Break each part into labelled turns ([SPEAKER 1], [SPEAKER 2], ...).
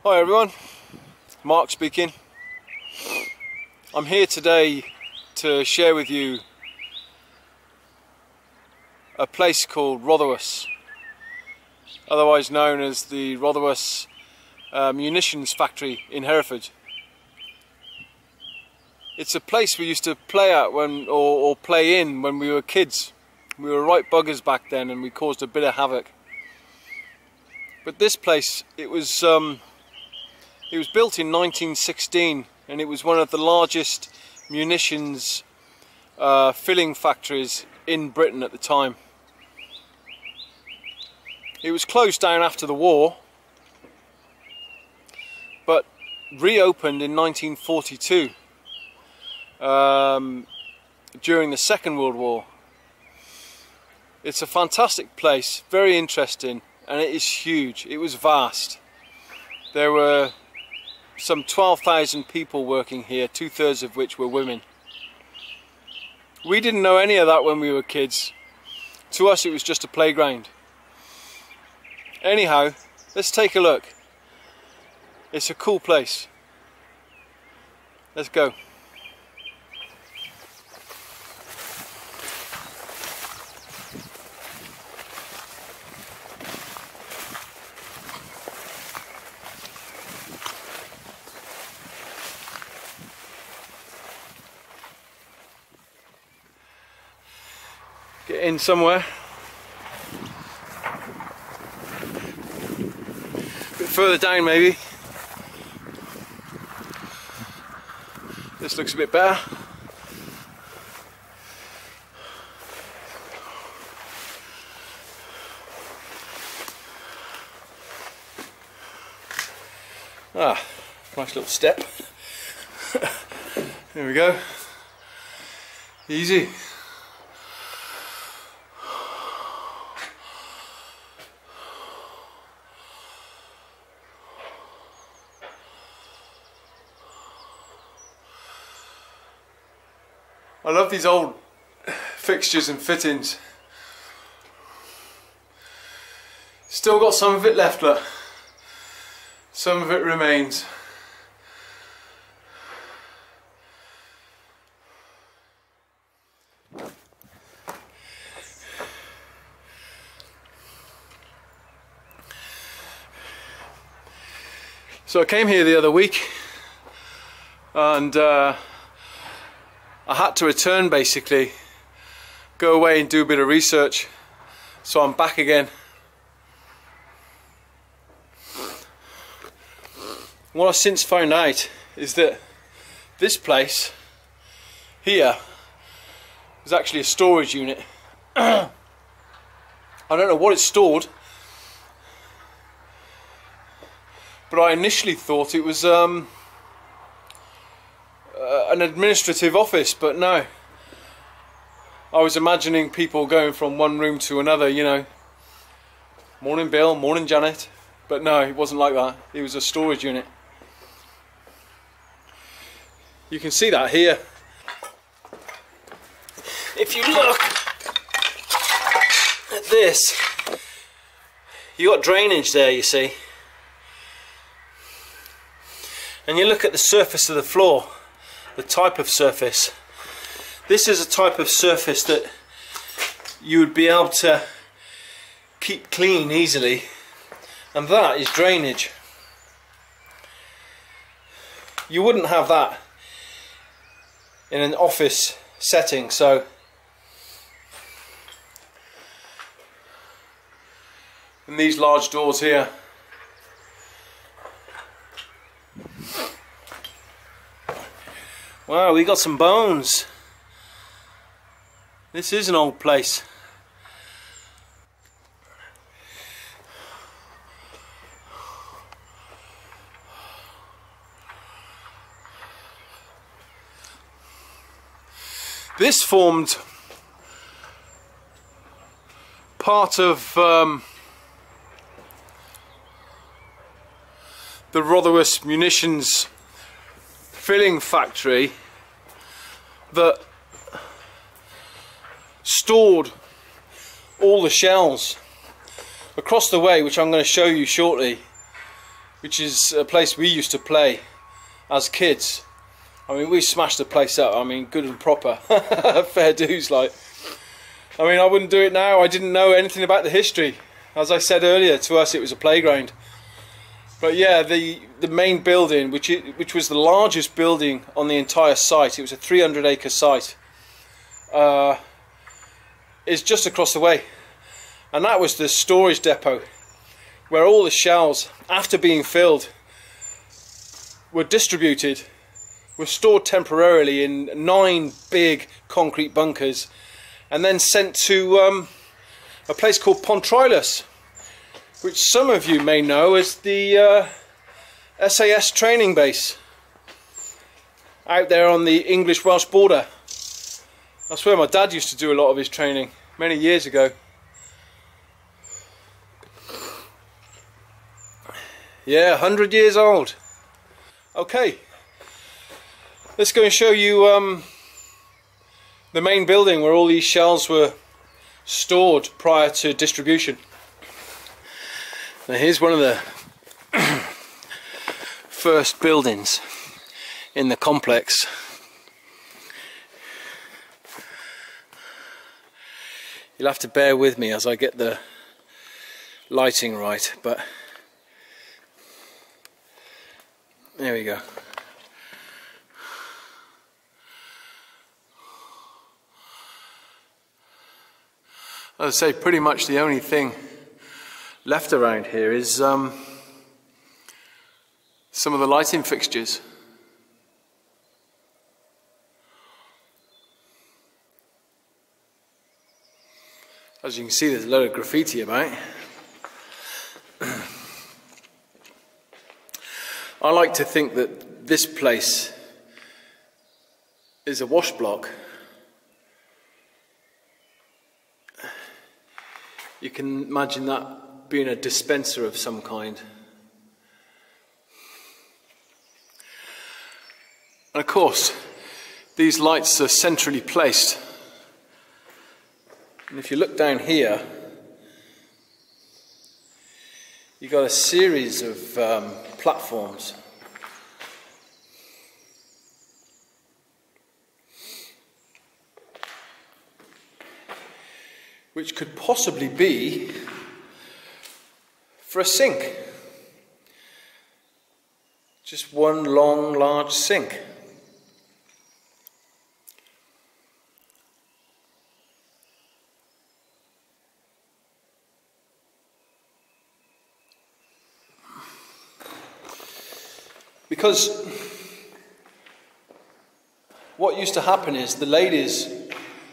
[SPEAKER 1] Hi everyone, Mark speaking. I'm here today to share with you a place called Rotherwas, otherwise known as the Rotherwas Munitions factory in Hereford. It's a place we used to play at or play in when we were kids. We were right buggers back then and we caused a bit of havoc. But this place, it was built in 1916 and it was one of the largest munitions filling factories in Britain at the time. It was closed down after the war, but reopened in 1942 during the Second World War. It's a fantastic place, very interesting, and it is huge. It was vast. There were some 12,000 people working here, 2/3 of which were women. We didn't know any of that when we were kids. To us it was just a playground. Anyhow, let's take a look. It's a cool place. Let's go. Get in somewhere. A bit further down maybe. This looks a bit better. Ah, nice little step. There we go. Easy. I love these old fixtures and fittings. Still got some of it left, look. Some of it remains. So I came here the other week and I had to return, basically, go away and do a bit of research, so I'm back again. What I've since found out is that this place here is actually a storage unit. I don't know what it's stored, but I initially thought it was an administrative office, but no. I was imagining people going from one room to another, you know. Morning Bill, morning Janet. But no, it wasn't like that. It was a storage unit. You can see that here. If you look at this, you got drainage there, you see. And you look at the surface of the floor. The type of surface. This is a type of surface that you would be able to keep clean easily, and that is drainage. You wouldn't have that in an office setting, so and these large doors here. Wow, we got some bones. This is an old place. This formed part of the Rotherwas Munitions filling factory that stored all the shells. Across the way, which I'm going to show you shortly, which is a place we used to play as kids. I mean, we smashed the place up. I mean, good and proper. Fair dues, like. I mean, I wouldn't do it now. I didn't know anything about the history. As I said earlier, to us it was a playground. But yeah, the main building, which was the largest building on the entire site, it was a 300-acre site, is just across the way. And that was the storage depot, where all the shells, after being filled, were distributed, were stored temporarily in 9 big concrete bunkers, and then sent to a place called Pontrilas, which some of you may know as the SAS training base out there on the English-Welsh border. That's where my dad used to do a lot of his training many years ago. Yeah, 100 years old. Okay, let's go and show you the main building where all these shells were stored prior to distribution. Now here's one of the first buildings in the complex. You'll have to bear with me as I get the lighting right, but there we go. As I say, pretty much the only thing left around here is some of the lighting fixtures. As you can see, there's a load of graffiti about. I like to think that this place is a wash block. You can imagine that being a dispenser of some kind. And of course, these lights are centrally placed. And if you look down here, you've got a series of platforms. Which could possibly be for a sink. Just one long, large sink. Because what used to happen is the ladies,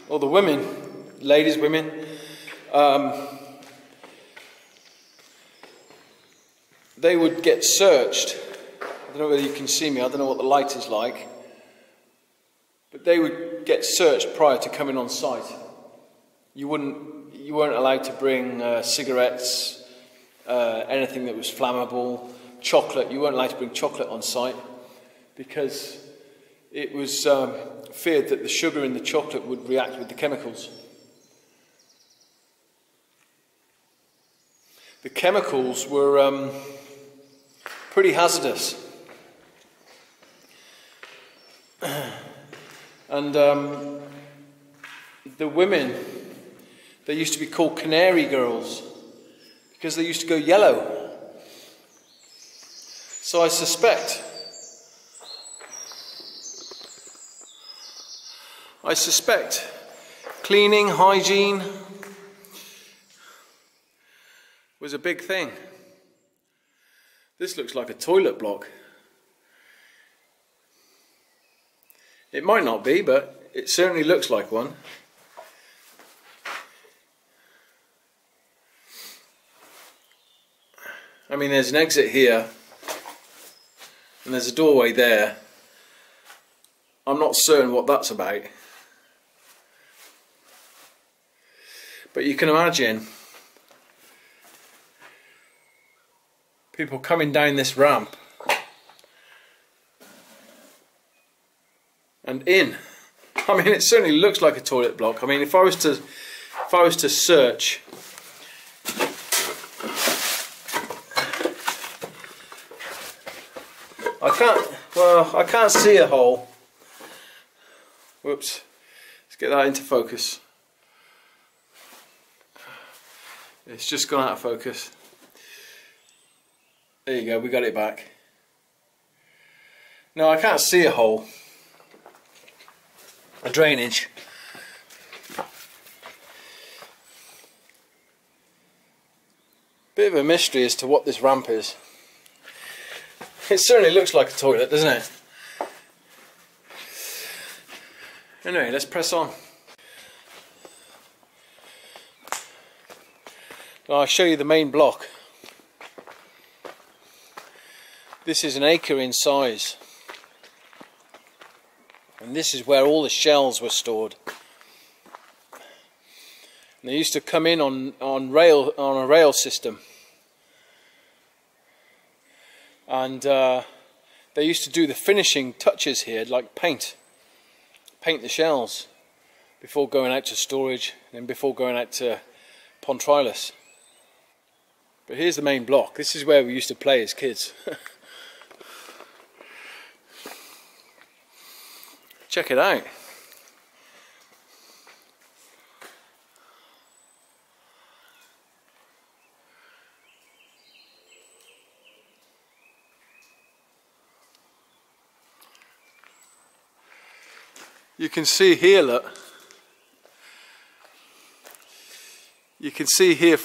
[SPEAKER 1] or the women, women, they would get searched. I don't know whether you can see me, I don't know what the light is like, but they would get searched prior to coming on site. You weren't allowed to bring cigarettes, anything that was flammable, chocolate. You weren't allowed to bring chocolate on site because it was feared that the sugar in the chocolate would react with the chemicals. The chemicals were pretty hazardous. And the women, they used to be called canary girls because they used to go yellow. So I suspect cleaning, hygiene was a big thing. This looks like a toilet block. It might not be, but it certainly looks like one. I mean, there's an exit here and there's a doorway there. I'm not certain what that's about. But you can imagine people coming down this ramp and in. I mean, it certainly looks like a toilet block. I mean, if I was to search I can't see a hole. Whoops. Let's get that into focus. It's just gone out of focus. There you go, we got it back. No, I can't see a hole. A drainage. Bit of a mystery as to what this ramp is. It certainly looks like a toilet, doesn't it? Anyway, let's press on. I'll show you the main block. This is an acre in size. And this is where all the shells were stored. And they used to come in on a rail system. And they used to do the finishing touches here, like paint the shells before going out to storage and before going out to Pontrilas. But here's the main block. This is where we used to play as kids. Check it out. You can see here, look. You can see here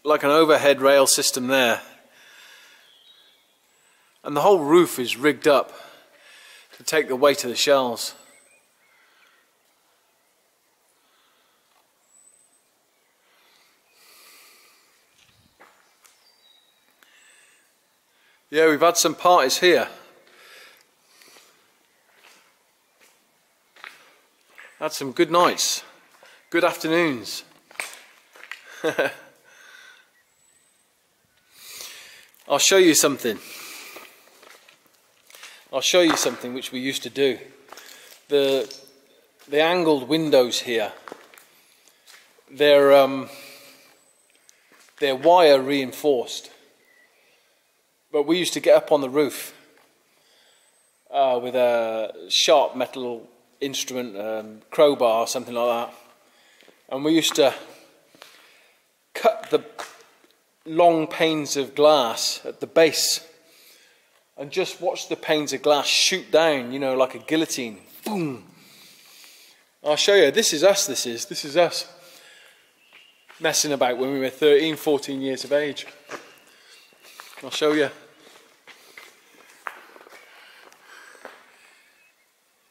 [SPEAKER 1] like an overhead rail system there. And the whole roof is rigged up to take the weight of the shells. Yeah, we've had some parties here. Had some good nights, good afternoons. I'll show you something. I'll show you something which we used to do. The angled windows here, they're wire reinforced. But we used to get up on the roof with a sharp metal instrument, crowbar or something like that, and we used to cut the long panes of glass at the base and just watch the panes of glass shoot down, you know, like a guillotine. Boom! I'll show you. This is us. This is us messing about when we were 13, 14 years of age. I'll show you.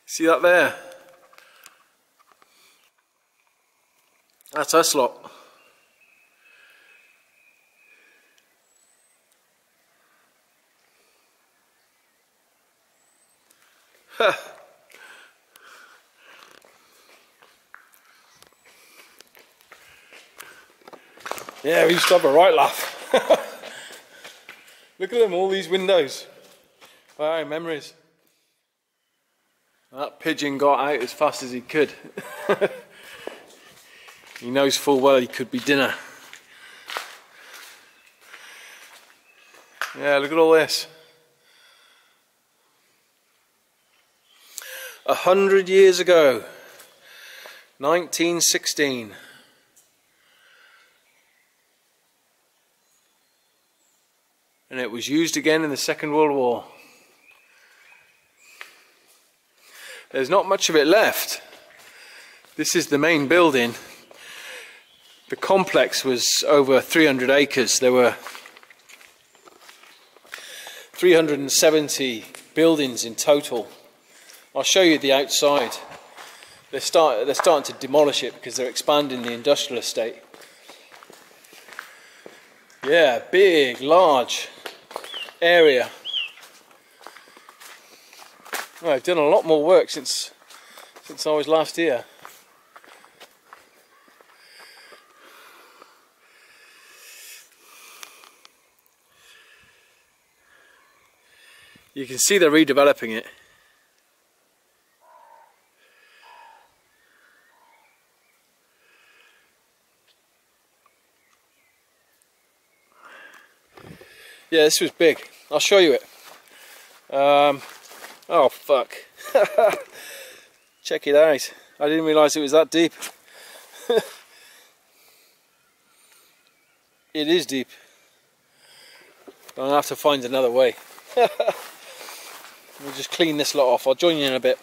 [SPEAKER 1] See that there? That's us lot. Huh. Yeah, we used to have a right laugh. Look at them, all these windows. Wow, memories. That pigeon got out as fast as he could. He knows full well he could be dinner. Yeah, look at all this. 100 years ago, 1916. And it was used again in the Second World War. There's not much of it left. This is the main building. The complex was over 300 acres. There were 370 buildings in total. I'll show you the outside. They're starting to demolish it because they're expanding the industrial estate. Yeah, big, large area. Well, I've done a lot more work since I was last here. You can see they're redeveloping it. Yeah, this was big. I'll show you it. Oh fuck. Check it out. I didn't realise it was that deep. It is deep. I'll have to find another way. We'll just clean this lot off. I'll join you in a bit.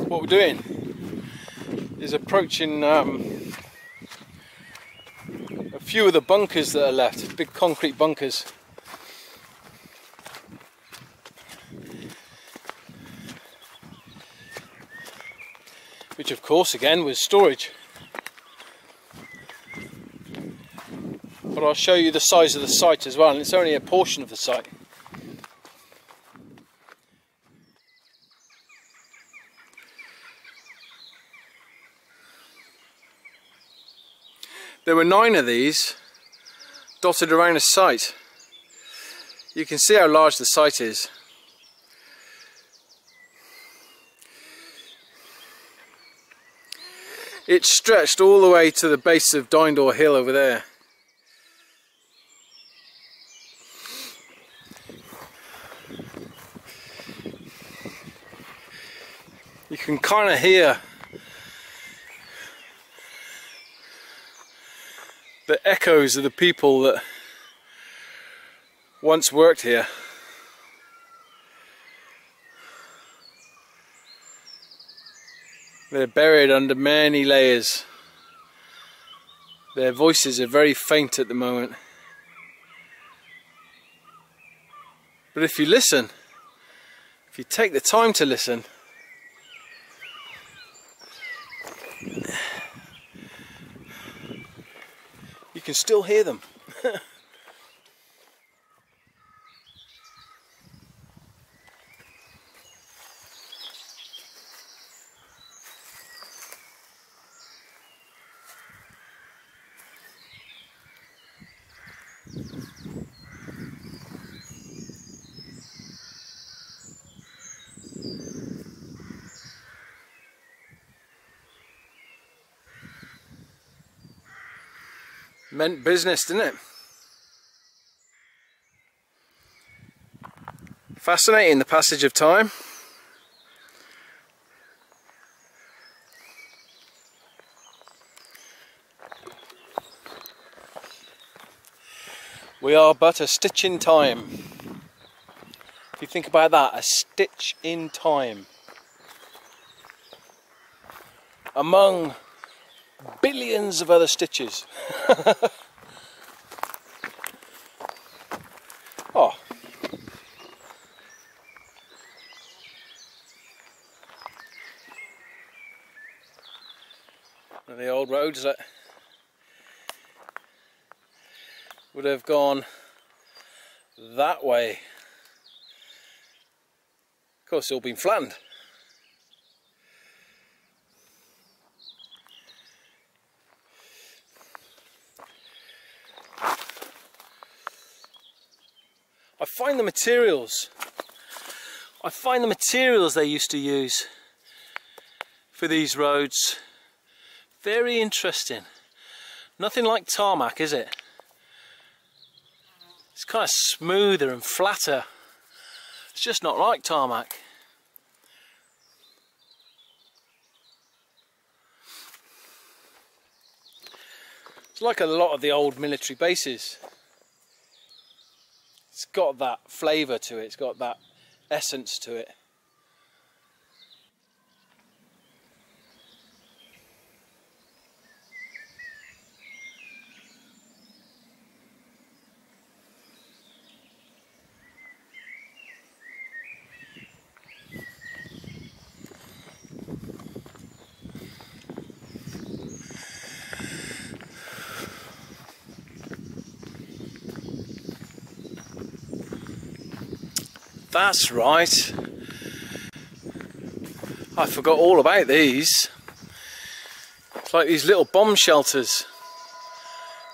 [SPEAKER 1] What we're doing is approaching a few of the bunkers that are left, big concrete bunkers. Which of course again was storage. But I'll show you the size of the site as well, and it's only a portion of the site. There were 9 of these dotted around the site. You can see how large the site is. It stretched all the way to the base of Dindor Hill over there. You can kind of hear the echoes of the people that once worked here. They're buried under many layers. Their voices are very faint at the moment. But if you listen, if you take the time to listen, you can still hear them. Meant business, didn't it? Fascinating, the passage of time. We are but a stitch in time. If you think about that, a stitch in time. Among billions of other stitches. Oh. One of the old roads that would have gone that way. Of course, it's all been flattened. I find the materials they used to use for these roads very interesting. Nothing like tarmac, is it? It's kind of smoother and flatter. It's just not like tarmac. It's like a lot of the old military bases. It's got that flavour to it, it's got that essence to it. That's right. I forgot all about these. It's like these little bomb shelters.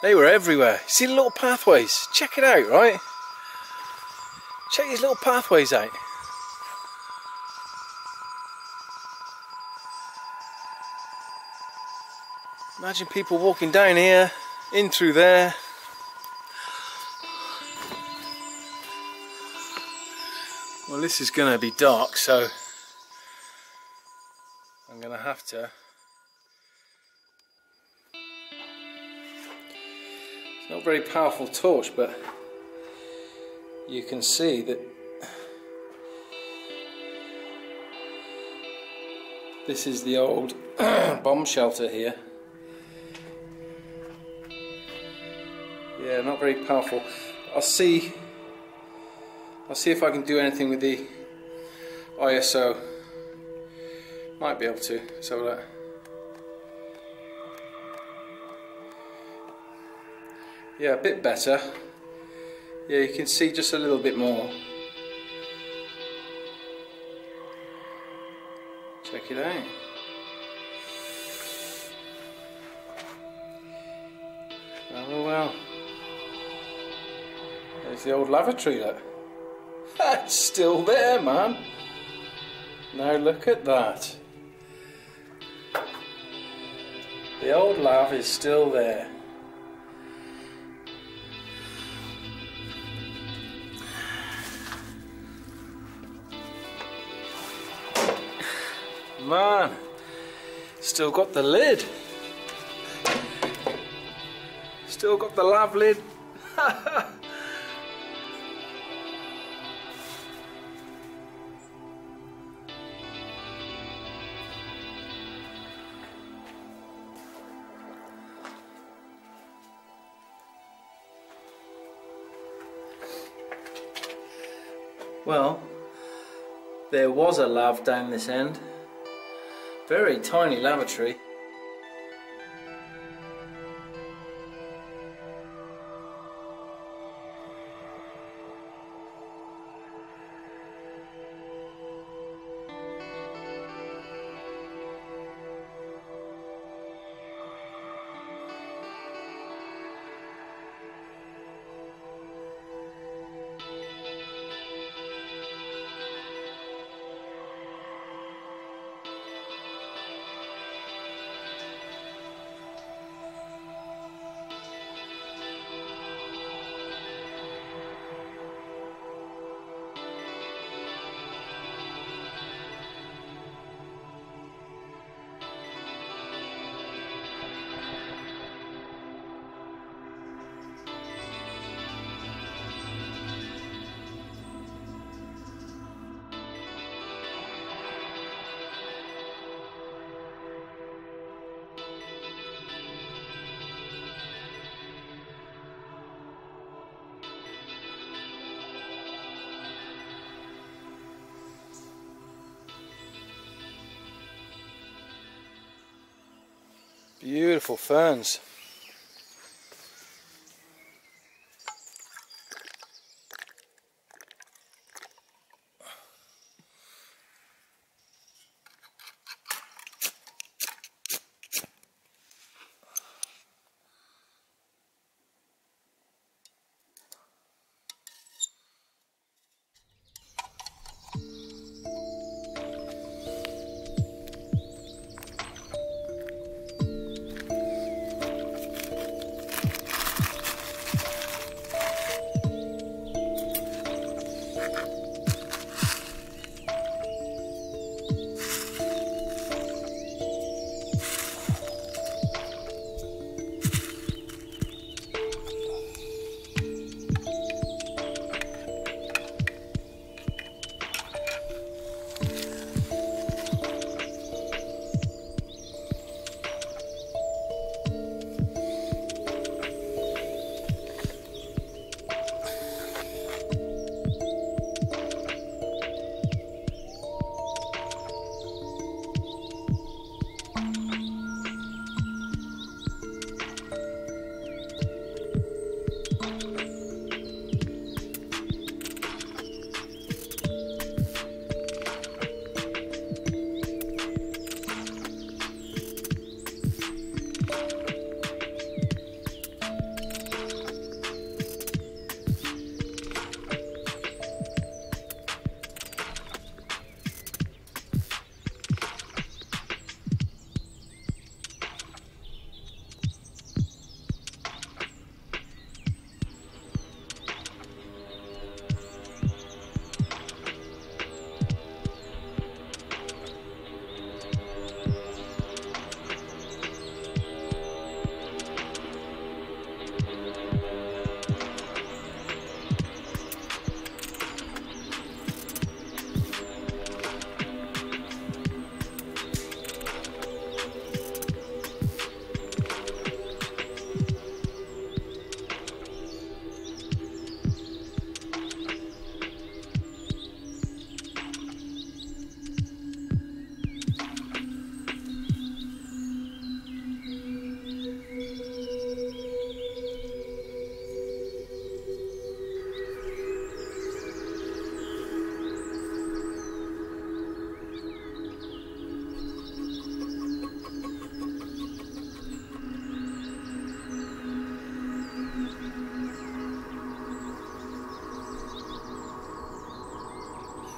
[SPEAKER 1] They were everywhere. See the little pathways? Check it out, right? Check these little pathways out. Imagine people walking down here, in through there. Well, this is going to be dark, so I'm going to have to. It's not a very powerful torch, but you can see that this is the old bomb shelter here. Yeah, not very powerful. I'll see if I can do anything with the ISO. Might be able to. So that. Yeah, a bit better. Yeah, you can see just a little bit more. Check it out. Oh well. There's the old lavatory, look. It's still there, man. Now look at that. The old lav is still there. Man, still got the lid. Still got the lav lid. Well, there was a lav down this end. Very tiny lavatory. Beautiful ferns.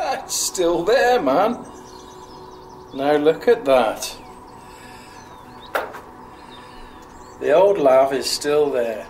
[SPEAKER 1] It's still there, man. Now look at that. The old lav is still there.